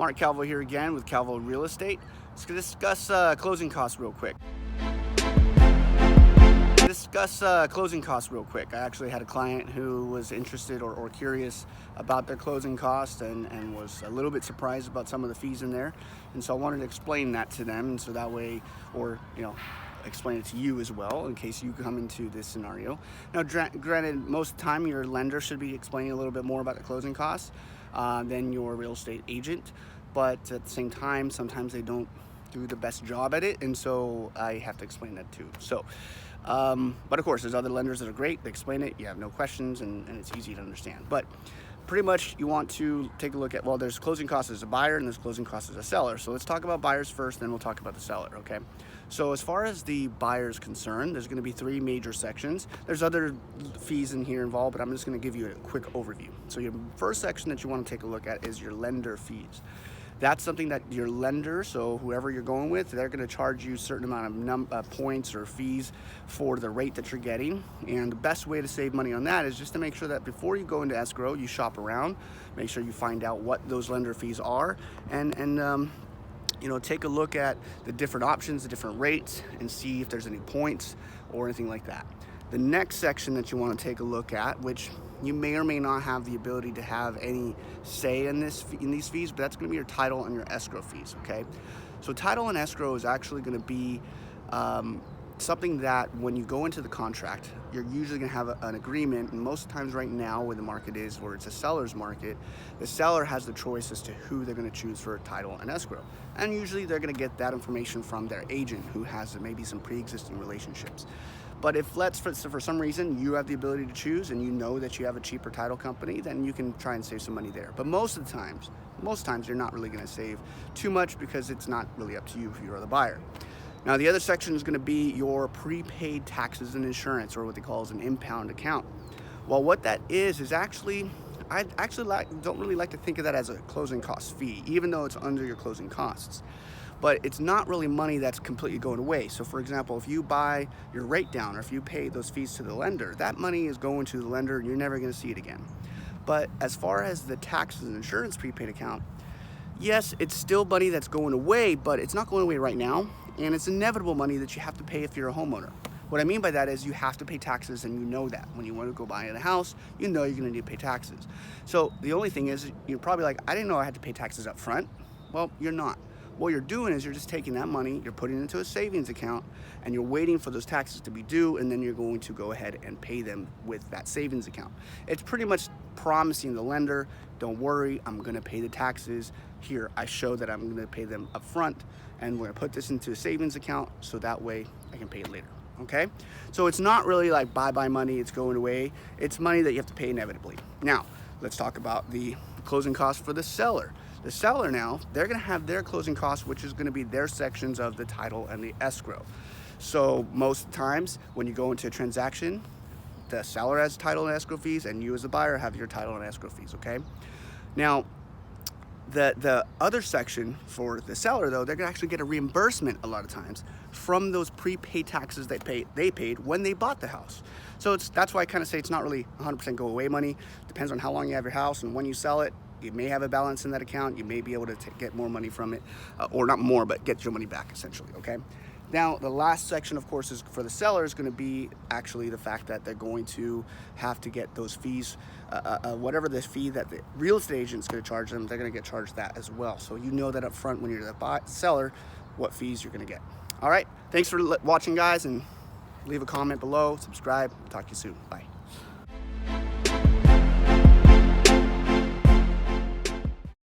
Mark Calvo here again with Calvo Real Estate. Let's discuss closing costs real quick. I actually had a client who was interested or curious about their closing costs and was a little bit surprised about some of the fees in there. And so I wanted to explain that to them, and so that way, explain it to you as well in case you come into this scenario. Now, granted, most of the time your lender should be explaining a little bit more about the closing costs than your real estate agent, but at the same time, sometimes they don't do the best job at it, and so I have to explain that too. So, but of course, there's other lenders that are great. They explain it, you have no questions, and it's easy to understand. But pretty much you want to take a look at, well, there's closing costs as a buyer and there's closing costs as a seller. So let's talk about buyers first, then we'll talk about the seller, okay? So as far as the buyer is concerned, there's gonna be three major sections. There's other fees in here involved, but I'm just gonna give you a quick overview. So your first section that you wanna take a look at is your lender fees. That's something that your lender, so whoever you're going with, they're gonna charge you a certain amount of points or fees for the rate that you're getting. And the best way to save money on that is just to make sure that before you go into escrow, you shop around, make sure you find out what those lender fees are, and take a look at the different options, the different rates, and see if there's any points or anything like that. The next section that you want to take a look at, which you may or may not have the ability to have any say in these fees, but that's going to be your title and your escrow fees, okay? So title and escrow is actually going to be something that when you go into the contract, you're usually going to have an agreement, and most times right now where the market is, where it's a seller's market, the seller has the choice as to who they're going to choose for title and escrow. And usually they're going to get that information from their agent who has maybe some pre-existing relationships. But if for some reason you have the ability to choose and you know that you have a cheaper title company, then you can try and save some money there. But most times you're not really going to save too much because it's not really up to you if you're the buyer. Now, the other section is going to be your prepaid taxes and insurance, or what they call as an impound account. Well, what that is actually, I don't really like to think of that as a closing cost fee, even though it's under your closing costs. But it's not really money that's completely going away. So for example, if you buy your rate down, or if you pay those fees to the lender, that money is going to the lender and you're never going to see it again. But as far as the taxes and insurance prepaid account, yes, it's still money that's going away, but it's not going away right now. And it's inevitable money that you have to pay if you're a homeowner. What I mean by that is you have to pay taxes, and you know that. When you want to go buy a house, you know you're going to need to pay taxes. So the only thing is, you're probably like, I didn't know I had to pay taxes up front. Well, you're not. What you're doing is you're just taking that money, you're putting it into a savings account, and you're waiting for those taxes to be due, and then you're going to go ahead and pay them with that savings account. It's pretty much promising the lender, don't worry, I'm gonna pay the taxes. Here, I show that I'm gonna pay them up front, and we're gonna put this into a savings account so that way I can pay it later, okay? So it's not really like bye-bye money, it's going away. It's money that you have to pay inevitably. Now, let's talk about the closing costs for the seller. The seller now, they're gonna have their closing costs, which is gonna be their sections of the title and the escrow. So most times when you go into a transaction, the seller has title and escrow fees, and you as a buyer have your title and escrow fees, okay? Now, the other section for the seller, though, they're gonna actually get a reimbursement a lot of times from those prepaid taxes they paid when they bought the house. So that's why I kind of say it's not really 100% go away money. Depends on how long you have your house and when you sell it. You may have a balance in that account. You may be able to get more money from it, or not more, but get your money back essentially, okay? Now, the last section, of course, is for the seller is going to be actually the fact that they're going to have to get those fees, whatever the fee that the real estate agent is going to charge them, they're going to get charged that as well. So you know that up front when you're the seller, what fees you're going to get. All right, thanks for watching, guys, and leave a comment below, subscribe. Talk to you soon. Bye.